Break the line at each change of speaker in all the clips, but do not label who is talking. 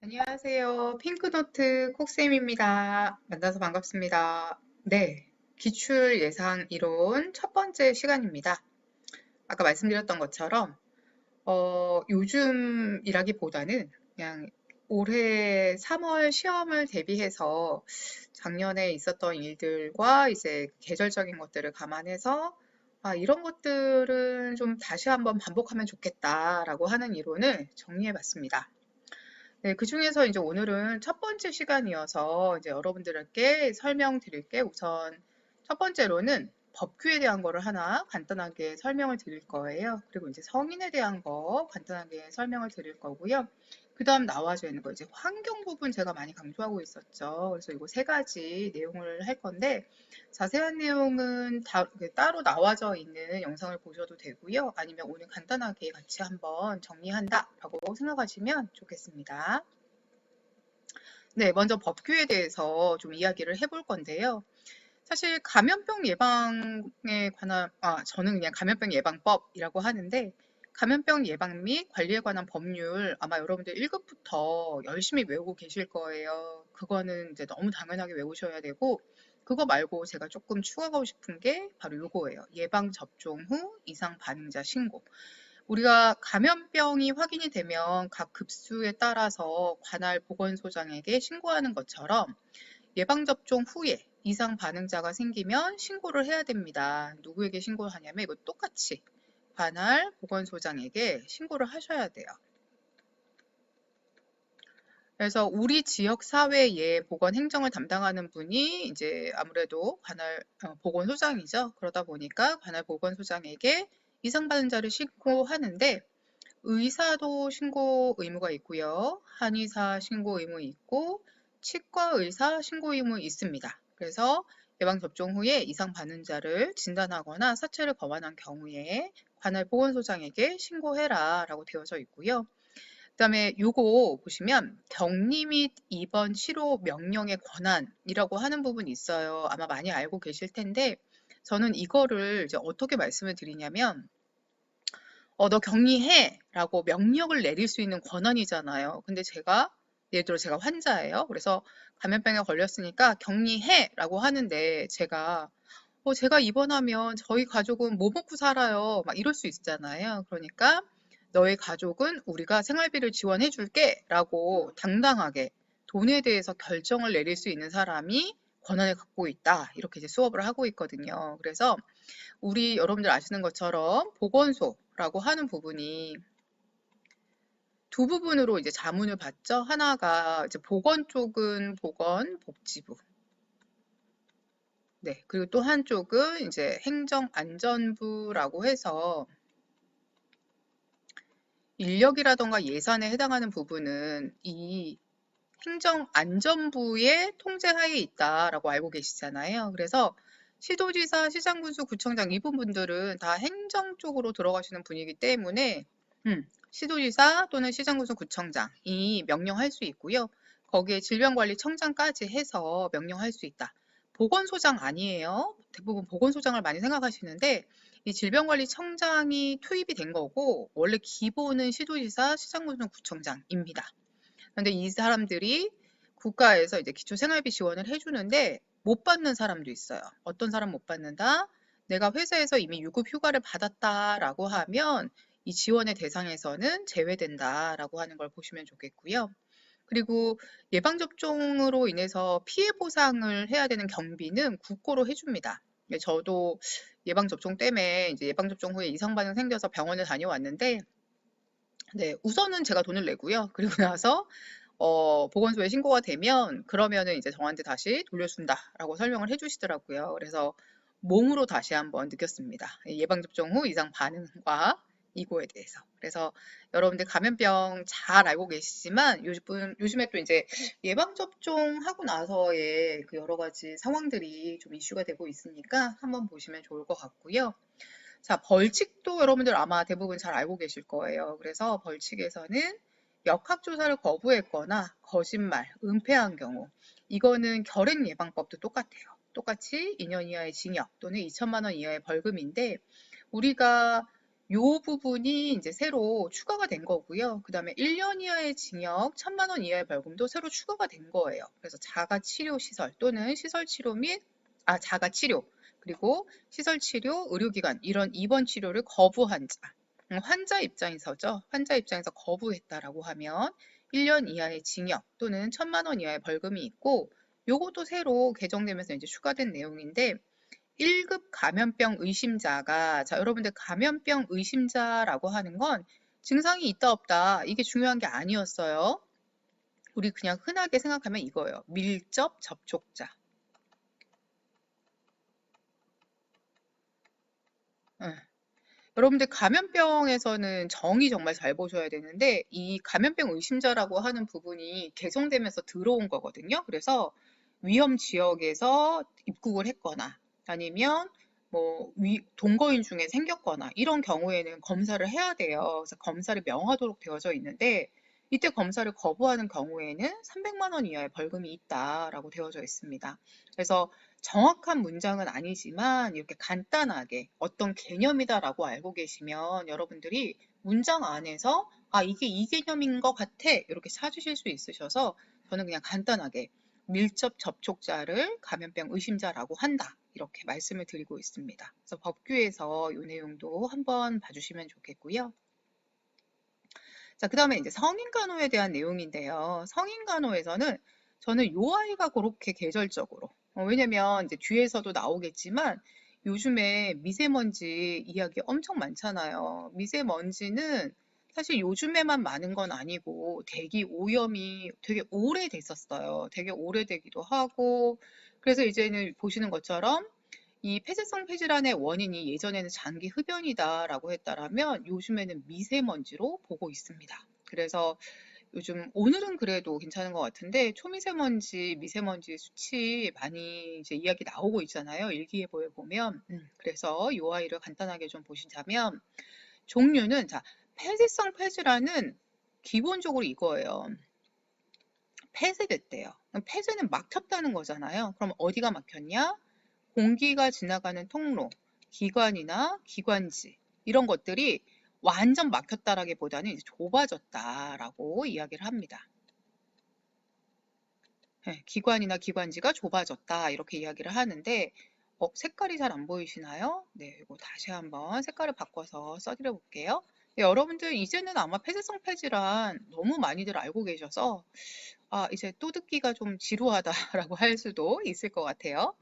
안녕하세요. 핑크노트 콕쌤입니다. 만나서 반갑습니다. 네, 기출 예상 이론 첫 번째 시간입니다. 아까 말씀드렸던 것처럼 요즘이라기보다는 그냥 올해 3월 시험을 대비해서 작년에 있었던 일들과 이제 계절적인 것들을 감안해서 이런 것들은 좀 다시 한번 반복하면 좋겠다라고 하는 이론을 정리해 봤습니다. 네, 그중에서 이제 오늘은 첫 번째 시간이어서 이제 여러분들께 설명드릴게 우선 첫 번째로는 법규에 대한 거를 하나 간단하게 설명을 드릴 거예요. 그리고 이제 성인에 대한 거 간단하게 설명을 드릴 거고요. 그 다음 나와져 있는 거 이제 환경 부분 제가 많이 강조하고 있었죠. 그래서 이거 세 가지 내용을 할 건데 자세한 내용은 따로 나와져 있는 영상을 보셔도 되고요. 아니면 오늘 간단하게 같이 한번 정리한다라고 생각하시면 좋겠습니다. 네, 먼저 법규에 대해서 좀 이야기를 해볼 건데요. 사실 감염병 예방에 관한, 저는 그냥 감염병 예방법이라고 하는데, 감염병 예방 및 관리에 관한 법률 아마 여러분들 1급부터 열심히 외우고 계실 거예요. 그거는 이제 너무 당연하게 외우셔야 되고, 그거 말고 제가 조금 추가하고 싶은 게 바로 이거예요. 예방 접종 후 이상 반응자 신고. 우리가 감염병이 확인이 되면 각 급수에 따라서 관할 보건소장에게 신고하는 것처럼 예방접종 후에 이상 반응자가 생기면 신고를 해야 됩니다. 누구에게 신고를 하냐면 이거 똑같이 관할 보건소장에게 신고를 하셔야 돼요. 그래서 우리 지역 사회의 보건 행정을 담당하는 분이 이제 아무래도 관할 보건소장이죠. 그러다 보니까 관할 보건소장에게 이상 반응자를 신고하는데 의사도 신고 의무가 있고요. 한의사 신고 의무 있고 치과 의사 신고 의무 있습니다. 그래서 예방접종 후에 이상 반응자를 진단하거나 사체를 검안한 경우에 관할 보건소장에게 신고해라 라고 되어져 있고요. 그 다음에 요거 보시면 격리 및 입원 치료 명령의 권한이라고 하는 부분이 있어요. 아마 많이 알고 계실 텐데 저는 이거를 이제 어떻게 말씀을 드리냐면 너 격리해 라고 명령을 내릴 수 있는 권한이잖아요. 근데 예를 들어 제가 환자예요. 그래서 감염병에 걸렸으니까 격리해 라고 하는데 제가 입원하면 저희 가족은 뭐 먹고 살아요. 막 이럴 수 있잖아요. 그러니까 너의 가족은 우리가 생활비를 지원해 줄게 라고 당당하게 돈에 대해서 결정을 내릴 수 있는 사람이 권한을 갖고 있다. 이렇게 이제 수업을 하고 있거든요. 그래서 우리 여러분들 아시는 것처럼 보건소라고 하는 부분이 두 부분으로 이제 자문을 받죠. 하나가 이제 보건 쪽은 보건복지부. 네. 그리고 또 한쪽은 이제 행정안전부라고 해서 인력이라던가 예산에 해당하는 부분은 이 행정안전부의 통제하에 있다라고 알고 계시잖아요. 그래서 시도지사, 시장군수, 구청장 이 부분들은 다 행정 쪽으로 들어가시는 분이기 때문에 시도지사 또는 시장군수, 구청장이 명령할 수 있고요. 거기에 질병관리청장까지 해서 명령할 수 있다. 보건소장 아니에요. 대부분 보건소장을 많이 생각하시는데 이 질병관리청장이 투입이 된 거고 원래 기본은 시도지사, 시장군수, 구청장입니다. 근데 이 사람들이 국가에서 이제 기초생활비 지원을 해주는데 못 받는 사람도 있어요. 어떤 사람 못 받는다? 내가 회사에서 이미 유급 휴가를 받았다라고 하면 이 지원의 대상에서는 제외된다라고 하는 걸 보시면 좋겠고요. 그리고 예방접종으로 인해서 피해 보상을 해야 되는 경비는 국고로 해줍니다. 저도 예방접종 때문에 이제 예방접종 후에 이상 반응 생겨서 병원을 다녀왔는데, 네, 우선은 제가 돈을 내고요. 그리고 나서 보건소에 신고가 되면 그러면은 이제 저한테 다시 돌려준다라고 설명을 해주시더라고요. 그래서 몸으로 다시 한번 느꼈습니다. 예방접종 후 이상 반응과 이거에 대해서. 그래서 여러분들 감염병 잘 알고 계시지만 요즘에 또 이제 예방접종하고 나서의 그 여러 가지 상황들이 좀 이슈가 되고 있으니까 한번 보시면 좋을 것 같고요. 자, 벌칙도 여러분들 아마 대부분 잘 알고 계실 거예요. 그래서 벌칙에서는 역학조사를 거부했거나 거짓말, 은폐한 경우 이거는 결핵 예방법도 똑같아요. 똑같이 2년 이하의 징역 또는 2천만 원 이하의 벌금인데 우리가 요 부분이 이제 새로 추가가 된 거고요. 그 다음에 1년 이하의 징역, 1,000만 원 이하의 벌금도 새로 추가가 된 거예요. 그래서 자가치료시설 또는 시설치료 자가치료, 그리고 시설치료, 의료기관, 이런 입원 치료를 거부한 자, 환자 입장에서죠. 환자 입장에서 거부했다라고 하면 1년 이하의 징역 또는 1,000만 원 이하의 벌금이 있고, 요것도 새로 개정되면서 이제 추가된 내용인데, 1급 감염병 의심자가, 자, 여러분들 감염병 의심자라고 하는 건 증상이 있다 없다 이게 중요한 게 아니었어요. 우리 그냥 흔하게 생각하면 이거예요. 밀접 접촉자. 응. 여러분들 감염병에서는 정의 정말 잘 보셔야 되는데, 이 감염병 의심자라고 하는 부분이 개정되면서 들어온 거거든요. 그래서 위험 지역에서 입국을 했거나 아니면 뭐 동거인 중에 생겼거나 이런 경우에는 검사를 해야 돼요. 그래서 검사를 명하도록 되어져 있는데, 이때 검사를 거부하는 경우에는 300만 원 이하의 벌금이 있다라고 되어져 있습니다. 그래서 정확한 문장은 아니지만 이렇게 간단하게 어떤 개념이다라고 알고 계시면 여러분들이 문장 안에서 이게 이 개념인 것 같아 이렇게 찾으실 수 있으셔서, 저는 그냥 간단하게 밀접 접촉자를 감염병 의심자라고 한다 이렇게 말씀을 드리고 있습니다. 그래서 법규에서 이 내용도 한번 봐주시면 좋겠고요. 자, 그 다음에 이제 성인간호에 대한 내용인데요. 성인간호에서는 저는 요 아이가 그렇게 계절적으로, 왜냐면 이제 뒤에서도 나오겠지만 요즘에 미세먼지 이야기 엄청 많잖아요. 미세먼지는 사실 요즘에만 많은 건 아니고 대기 오염이 되게 오래됐었어요. 되게 오래되기도 하고, 그래서 이제는 보시는 것처럼 이 폐쇄성 폐질환의 원인이 예전에는 장기 흡연이다라고 했다라면 요즘에는 미세먼지로 보고 있습니다. 그래서 요즘 오늘은 그래도 괜찮은 것 같은데 초미세먼지, 미세먼지 수치 많이 이제 이야기 나오고 있잖아요. 일기예보에 보면. 그래서 이 아이를 간단하게 좀 보시자면, 종류는 자, 폐쇄성 폐질환은 기본적으로 이거예요. 폐쇄됐대요. 폐쇄는 막혔다는 거잖아요. 그럼 어디가 막혔냐? 공기가 지나가는 통로, 기관이나 기관지 이런 것들이 완전 막혔다라기보다는 이제 좁아졌다라고 이야기를 합니다. 네, 기관이나 기관지가 좁아졌다 이렇게 이야기를 하는데, 색깔이 잘 안 보이시나요? 네, 이거 다시 한번 색깔을 바꿔서 써드려 볼게요. 네, 여러분들 이제는 아마 폐쇄성 폐질환 너무 많이들 알고 계셔서 이제 또 듣기가 좀 지루하다라고 할 수도 있을 것 같아요.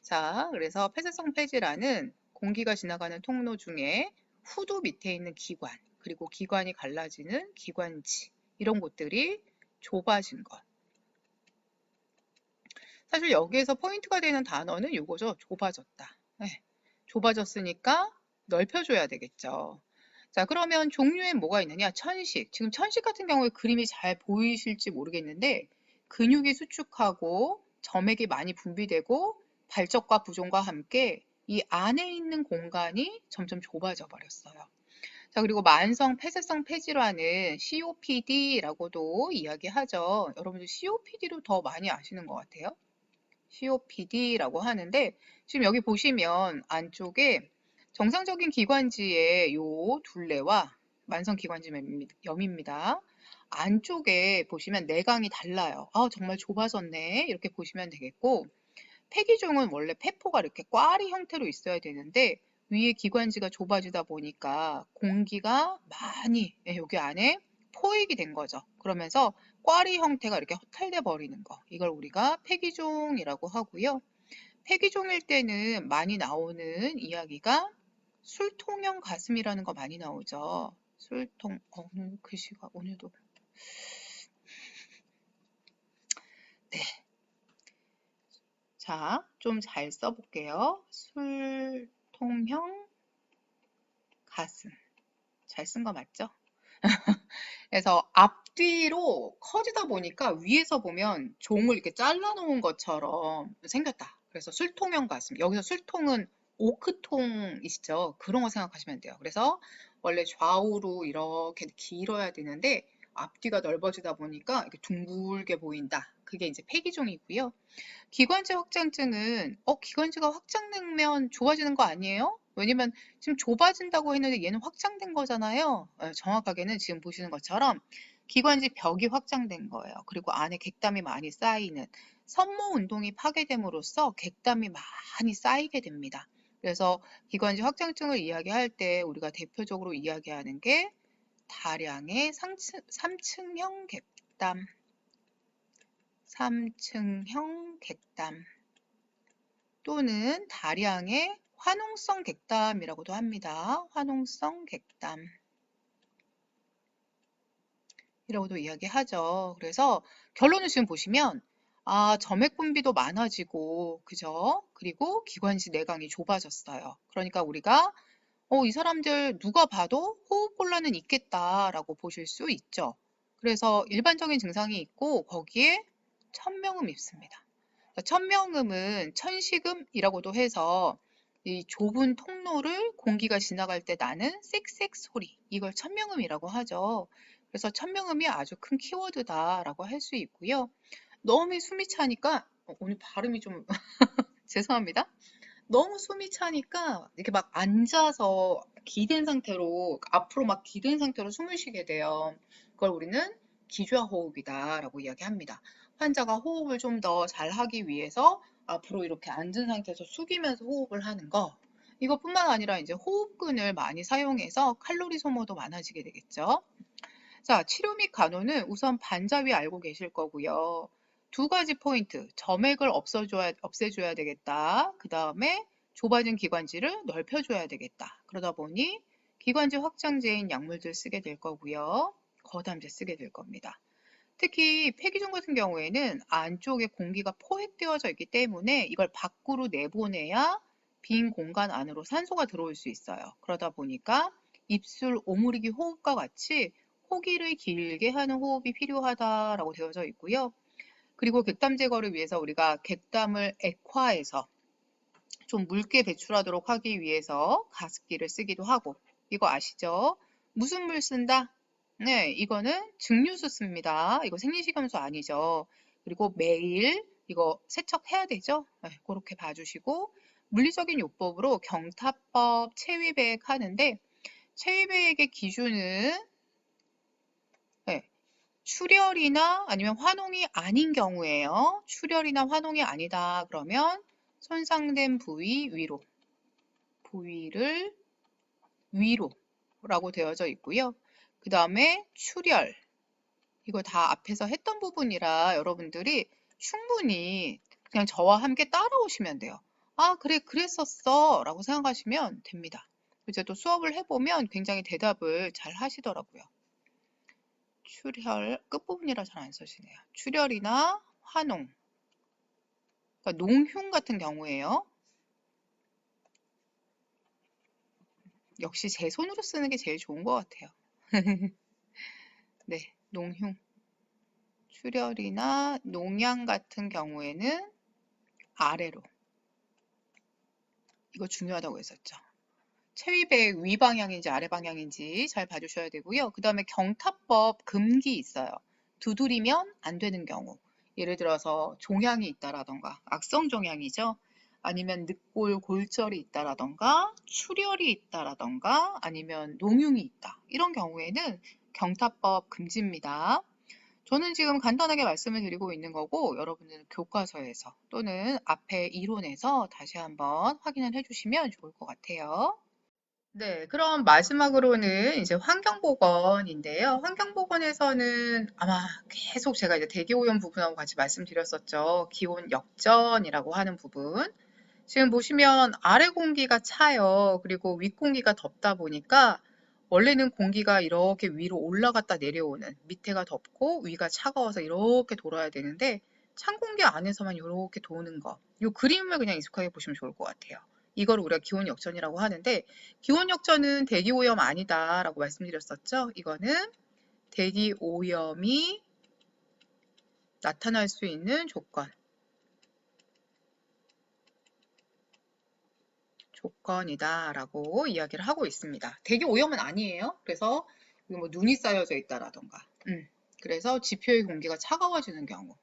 자, 그래서 폐쇄성 폐질환은 공기가 지나가는 통로 중에 후두 밑에 있는 기관, 그리고 기관이 갈라지는 기관지, 이런 곳들이 좁아진 것. 사실 여기에서 포인트가 되는 단어는 이거죠. 좁아졌다. 네, 좁아졌으니까 넓혀줘야 되겠죠. 자, 그러면 종류에 뭐가 있느냐? 천식. 지금 천식 같은 경우에 그림이 잘 보이실지 모르겠는데, 근육이 수축하고 점액이 많이 분비되고 발적과 부종과 함께 이 안에 있는 공간이 점점 좁아져 버렸어요. 자, 그리고 만성 폐쇄성 폐질환은 COPD라고도 이야기하죠. 여러분들 COPD로 더 많이 아시는 것 같아요. COPD라고 하는데, 지금 여기 보시면 안쪽에 정상적인 기관지의 요 둘레와 만성 기관지염입니다. 안쪽에 보시면 내강이 달라요. 정말 좁아졌네. 이렇게 보시면 되겠고, 폐기종은 원래 폐포가 이렇게 꽈리 형태로 있어야 되는데 위에 기관지가 좁아지다 보니까 공기가 많이 여기 안에 포획이 된 거죠. 그러면서 꽈리 형태가 이렇게 허탈돼 버리는 거. 이걸 우리가 폐기종이라고 하고요. 폐기종일 때는 많이 나오는 이야기가 술통형 가슴이라는 거 많이 나오죠. 술통, 글씨가 오늘도. 네. 자, 좀 잘 써볼게요. 술통형 가슴. 잘 쓴 거 맞죠? 그래서 앞뒤로 커지다 보니까 위에서 보면 종을 이렇게 잘라놓은 것처럼 생겼다. 그래서 술통형 가슴. 여기서 술통은 오크통이시죠? 그런 거 생각하시면 돼요. 그래서 원래 좌우로 이렇게 길어야 되는데 앞뒤가 넓어지다 보니까 이렇게 둥글게 보인다. 그게 이제 폐기종이고요. 기관지 확장증은 기관지가 확장되면 좋아지는 거 아니에요? 왜냐면 지금 좁아진다고 했는데 얘는 확장된 거잖아요. 정확하게는 지금 보시는 것처럼 기관지 벽이 확장된 거예요. 그리고 안에 객담이 많이 쌓이는 선모 운동이 파괴됨으로써 객담이 많이 쌓이게 됩니다. 그래서 기관지 확장증을 이야기할 때 우리가 대표적으로 이야기하는 게 다량의 3층형 객담, 3층형 객담 또는 다량의 화농성 객담이라고도 합니다. 화농성 객담 이라고도 이야기하죠. 그래서 결론을 지금 보시면 점액 분비도 많아지고 그죠? 그리고 기관지 내강이 좁아졌어요. 그러니까 우리가 이 사람들 누가 봐도 호흡곤란은 있겠다라고 보실 수 있죠. 그래서 일반적인 증상이 있고 거기에 천명음이 있습니다. 천명음은 천식음이라고도 해서 이 좁은 통로를 공기가 지나갈 때 나는 쌕쌕 소리, 이걸 천명음이라고 하죠. 그래서 천명음이 아주 큰 키워드다라고 할 수 있고요. 너무 숨이 차니까 오늘 발음이 좀 죄송합니다. 너무 숨이 차니까 이렇게 막 앉아서 기댄 상태로 앞으로 막 기댄 상태로 숨을 쉬게 돼요. 그걸 우리는 기좌 호흡이다라고 이야기합니다. 환자가 호흡을 좀 더 잘하기 위해서 앞으로 이렇게 앉은 상태에서 숙이면서 호흡을 하는 거. 이것뿐만 아니라 이제 호흡근을 많이 사용해서 칼로리 소모도 많아지게 되겠죠. 자, 치료 및 간호는 우선 반자위 알고 계실 거고요. 두 가지 포인트, 점액을 없애줘야 되겠다. 그 다음에 좁아진 기관지를 넓혀줘야 되겠다. 그러다 보니 기관지 확장제인 약물들 쓰게 될 거고요. 거담제 쓰게 될 겁니다. 특히 폐기종 같은 경우에는 안쪽에 공기가 포획되어져 있기 때문에 이걸 밖으로 내보내야 빈 공간 안으로 산소가 들어올 수 있어요. 그러다 보니까 입술 오므리기 호흡과 같이 호기를 길게 하는 호흡이 필요하다라고 되어져 있고요. 그리고 객담 제거를 위해서 우리가 객담을 액화해서 좀 묽게 배출하도록 하기 위해서 가습기를 쓰기도 하고, 이거 아시죠? 무슨 물 쓴다? 네, 이거는 증류수 씁니다. 이거 생리식염수 아니죠. 그리고 매일 이거 세척해야 되죠? 네, 그렇게 봐주시고, 물리적인 요법으로 경타법 체위배액 하는데, 체위배액의 기준은 네, 출혈이나 아니면 화농이 아닌 경우에요. 출혈이나 화농이 아니다 그러면 손상된 부위 위로, 부위를 위로라고 되어져 있고요. 그 다음에 출혈, 이거 다 앞에서 했던 부분이라 여러분들이 충분히 그냥 저와 함께 따라오시면 돼요. 그래, 그랬었어 라고 생각하시면 됩니다. 이제 또 수업을 해보면 굉장히 대답을 잘 하시더라고요. 출혈, 끝부분이라 잘 안 써지네요. 출혈이나 화농, 그러니까 농흉 같은 경우에요. 역시 제 손으로 쓰는 게 제일 좋은 것 같아요. 네, 농흉. 출혈이나 농양 같은 경우에는 아래로. 이거 중요하다고 했었죠. 체위배액 위 방향인지 아래 방향인지 잘 봐주셔야 되고요. 그 다음에 경타법 금기 있어요. 두드리면 안 되는 경우. 예를 들어서 종양이 있다라던가 악성 종양이죠. 아니면 늑골 골절이 있다라던가 출혈이 있다라던가 아니면 농흉이 있다. 이런 경우에는 경타법 금지입니다. 저는 지금 간단하게 말씀을 드리고 있는 거고 여러분들은 교과서에서 또는 앞에 이론에서 다시 한번 확인을 해주시면 좋을 것 같아요. 네, 그럼 마지막으로는 이제 환경보건인데요. 환경보건에서는 아마 계속 제가 이제 대기오염 부분하고 같이 말씀드렸었죠. 기온 역전이라고 하는 부분. 지금 보시면 아래 공기가 차요. 그리고 윗 공기가 덥다 보니까 원래는 공기가 이렇게 위로 올라갔다 내려오는 밑에가 덥고 위가 차가워서 이렇게 돌아야 되는데 찬 공기 안에서만 이렇게 도는 거. 이 그림을 그냥 익숙하게 보시면 좋을 것 같아요. 이걸 우리가 기온 역전이라고 하는데 기온 역전은 대기 오염 아니다라고 말씀드렸었죠. 이거는 대기 오염이 나타날 수 있는 조건이다라고 이야기를 하고 있습니다. 대기 오염은 아니에요. 그래서 뭐 눈이 쌓여져 있다라던가, 그래서 지표의 공기가 차가워지는 경우,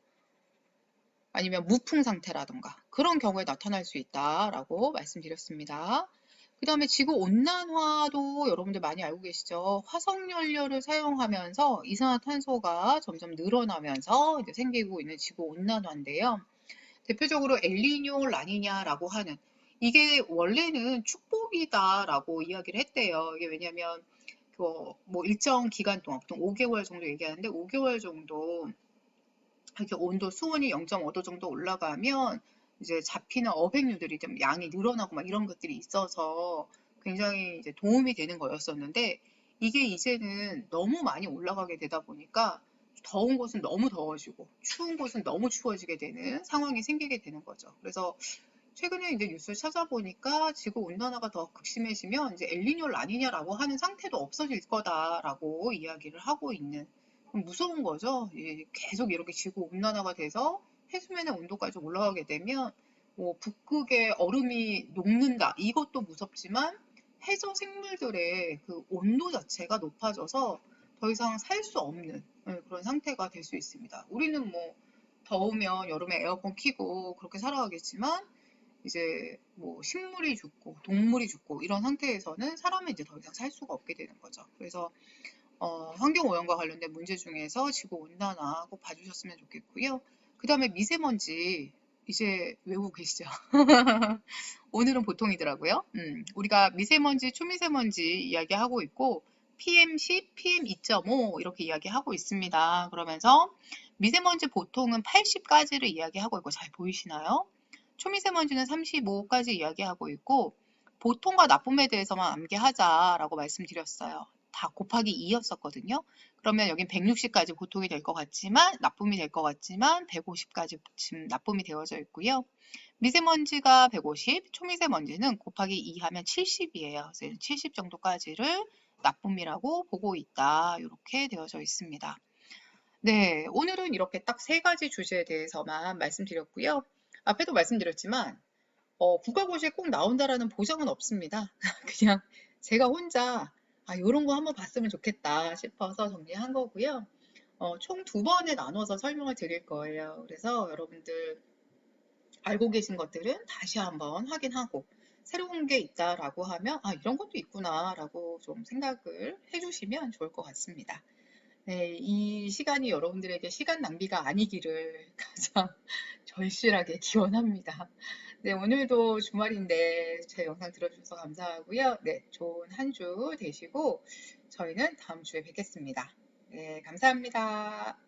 아니면 무풍 상태라던가 그런 경우에 나타날 수 있다라고 말씀드렸습니다. 그 다음에 지구 온난화도 여러분들 많이 알고 계시죠? 화석 연료를 사용하면서 이산화탄소가 점점 늘어나면서 이제 생기고 있는 지구 온난화인데요. 대표적으로 엘니뇨, 라니냐라고 하는 이게 원래는 축복이다라고 이야기를 했대요. 이게 왜냐하면 뭐 일정 기간 동안 보통 5개월 정도 얘기하는데 5개월 정도 이렇게 온도 수온이 0.5도 정도 올라가면 이제 잡히는 어획류들이 좀 양이 늘어나고 막 이런 것들이 있어서 굉장히 이제 도움이 되는 거였었는데 이게 이제는 너무 많이 올라가게 되다 보니까 더운 곳은 너무 더워지고 추운 곳은 너무 추워지게 되는 상황이 생기게 되는 거죠. 그래서 최근에 이제 뉴스를 찾아보니까 지구 온난화가 더 극심해지면 이제 엘니뇨 라니냐라고 하는 상태도 없어질 거다라고 이야기를 하고 있는 무서운 거죠. 계속 이렇게 지구 온난화가 돼서 해수면의 온도까지 올라가게 되면 뭐 북극의 얼음이 녹는다. 이것도 무섭지만 해저 생물들의 그 온도 자체가 높아져서 더 이상 살 수 없는 그런 상태가 될 수 있습니다. 우리는 뭐 더우면 여름에 에어컨 켜고 그렇게 살아가겠지만 이제 뭐 식물이 죽고 동물이 죽고 이런 상태에서는 사람은 이제 더 이상 살 수가 없게 되는 거죠. 그래서 환경오염과 관련된 문제 중에서 지구온난화 꼭 봐주셨으면 좋겠고요. 그 다음에 미세먼지 이제 외우고 계시죠? 오늘은 보통이더라고요. 우리가 미세먼지, 초미세먼지 이야기하고 있고 PM10, PM2.5 이렇게 이야기하고 있습니다. 그러면서 미세먼지 보통은 80까지를 이야기하고 있고 잘 보이시나요? 초미세먼지는 35까지 이야기하고 있고 보통과 나쁨에 대해서만 암기하자라고 말씀드렸어요. 다 곱하기 2였었거든요. 그러면 여긴 160까지 보통이 될 것 같지만 나쁨이 될 것 같지만 150까지 지금 나쁨이 되어져 있고요. 미세먼지가 150, 초미세먼지는 곱하기 2 하면 70이에요. 그래서 70 정도까지를 나쁨이라고 보고 있다. 이렇게 되어져 있습니다. 네, 오늘은 이렇게 딱 세 가지 주제에 대해서만 말씀드렸고요. 앞에도 말씀드렸지만 국가고시에 꼭 나온다라는 보장은 없습니다. 그냥 제가 혼자 이런 거 한번 봤으면 좋겠다 싶어서 정리한 거고요. 총 2번에 나눠서 설명을 드릴 거예요. 그래서 여러분들 알고 계신 것들은 다시 한번 확인하고 새로운 게 있다라고 하면 이런 것도 있구나라고 좀 생각을 해주시면 좋을 것 같습니다. 네, 이 시간이 여러분들에게 시간 낭비가 아니기를 가장 절실하게 기원합니다. 네, 오늘도 주말인데 제 영상 들어주셔서 감사하고요. 네, 좋은 한 주 되시고 저희는 다음 주에 뵙겠습니다. 네, 감사합니다.